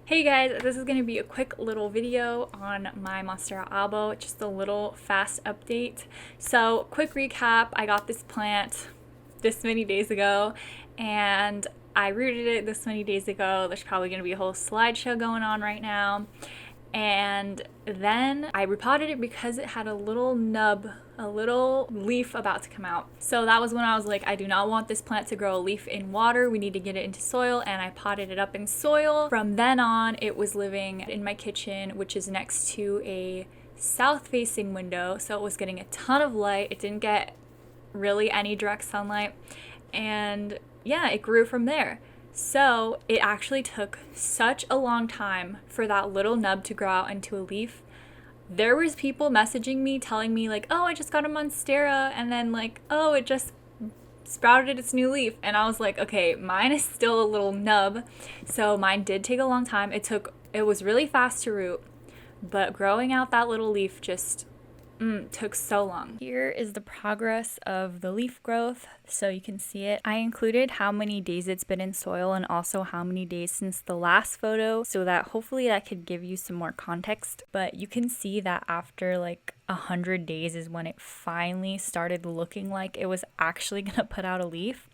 Hey guys, this is going to be a quick little video on my Monstera Albo, just a little fast update. So, quick recap, I got this plant this many days ago and I rooted it this many days ago. There's probably going to be a whole slideshow going on right now. And then I repotted it because it had a little nub, a little leaf about to come out. So that was when I was like, I do not want this plant to grow a leaf in water. We need to get it into soil, and I potted it up in soil. From then on, it was living in my kitchen, which is next to a south-facing window. So it was getting a ton of light. It didn't get really any direct sunlight. And yeah, it grew from there. So it actually took such a long time for that little nub to grow out into a leaf. There was people messaging me telling me like, oh, I just got a Monstera, and then like, oh, it just sprouted its new leaf. And I was like, okay, mine is still a little nub. So mine did take a long time. It was really fast to root, but growing out that little leaf just took so long. Here is the progress of the leaf growth, so you can see it. I included how many days it's been in soil and also how many days since the last photo, so that hopefully that could give you some more context. But you can see that after like 100 days is when it finally started looking like it was actually gonna put out a leaf.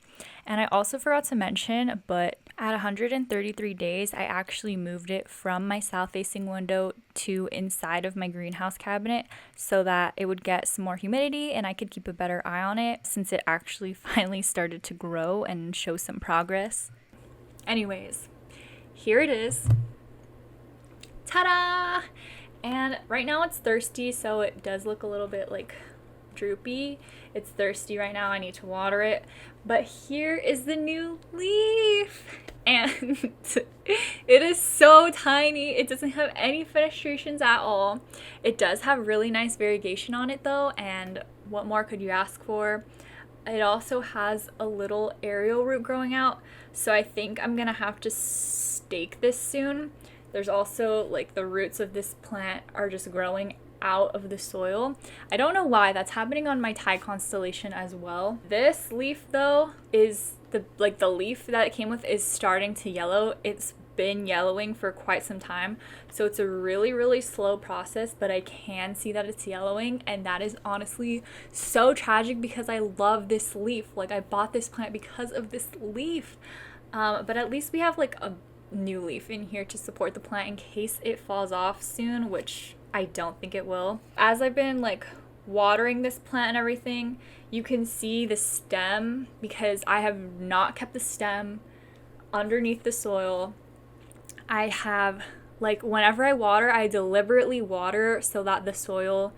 And I also forgot to mention, but at 133 days, I actually moved it from my south-facing window to inside of my greenhouse cabinet so that it would get some more humidity and I could keep a better eye on it since it actually finally started to grow and show some progress. Anyways, here it is. Ta-da! And right now it's thirsty, so it does look a little bit like droopy. It's thirsty right now. I need to water it. But here is the new leaf. And it is so tiny. It doesn't have any fenestrations at all. It does have really nice variegation on it though, and what more could you ask for? It also has a little aerial root growing out, so I think I'm gonna have to stake this soon. There's also like the roots of this plant are just growing out of the soil. I don't know why that's happening on my Thai constellation as well. This leaf though is the leaf that it came with is starting to yellow. It's been yellowing for quite some time, so it's a really slow process, but I can see that it's yellowing, and that is honestly so tragic because I love this leaf. Like, I bought this plant because of this leaf. But at least we have like a new leaf in here to support the plant in case it falls off soon, which I don't think it will. As I've been like watering this plant and everything, you can see the stem, because I have not kept the stem underneath the soil. I have, like, whenever I water, I deliberately water so that the soil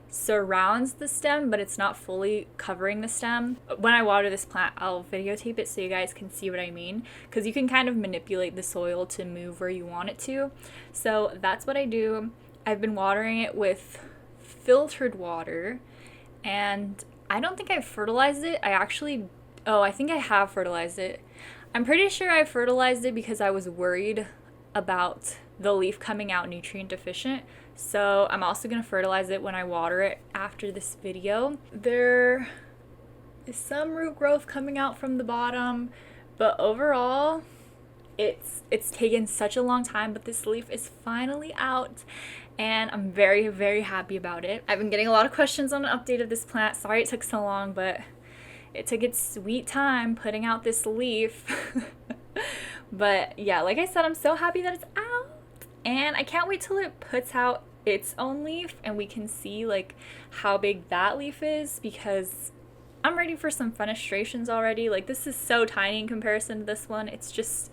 surrounds the stem, but it's not fully covering the stem. When I water this plant, I'll videotape it so you guys can see what I mean, because you can kind of manipulate the soil to move where you want it to. So that's what I do. I've been watering it with filtered water, and I don't think I've fertilized it. I think I have fertilized it. I'm pretty sure I fertilized it because I was worried about the leaf coming out nutrient deficient. So I'm also going to fertilize it when I water it after this video. There is some root growth coming out from the bottom, but overall it's taken such a long time, but this leaf is finally out and I'm very happy about it. I've been getting a lot of questions on an update of this plant. Sorry it took so long, but it took its sweet time putting out this leaf. But yeah, like I said, I'm so happy that it's out, and I can't wait till it puts out its own leaf and we can see like how big that leaf is, because I'm ready for some fenestrations already. Like, this is so tiny in comparison to this one. It's just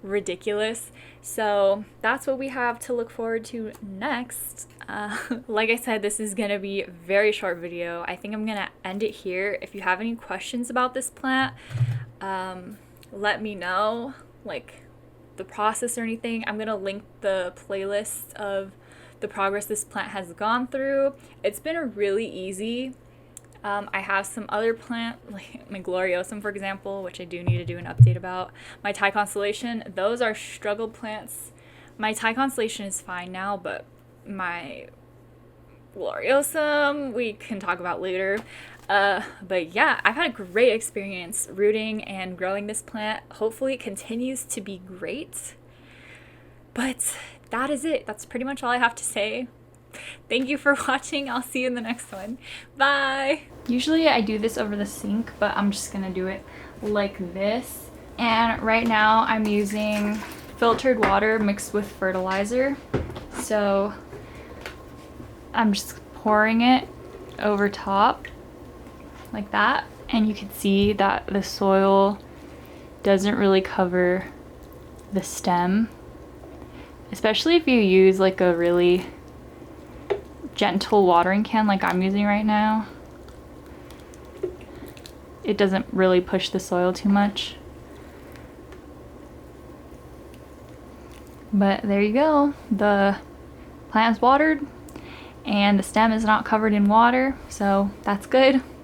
ridiculous. So that's what we have to look forward to next. Like I said, this is gonna be a very short video. I think I'm gonna end it here. If you have any questions about this plant, let me know, like the process or anything. I'm gonna link the playlist of the progress this plant has gone through. It's been really easy. I have some other plant, like my Gloriosum, for example, which I do need to do an update about. My Thai constellation, those are struggle plants. My Thai constellation is fine now, but my Gloriosum we can talk about later. But yeah, I've had a great experience rooting and growing this plant. Hopefully it continues to be great. But that is it. That's pretty much all I have to say. Thank you for watching. I'll see you in the next one. Bye. Usually I do this over the sink, but I'm just gonna do it like this. And right now I'm using filtered water mixed with fertilizer. So I'm just pouring it over top like that. And you can see that the soil doesn't really cover the stem, especially if you use like a really gentle watering can like I'm using right now. It doesn't really push the soil too much. But there you go. The plant's watered and the stem is not covered in water, so that's good.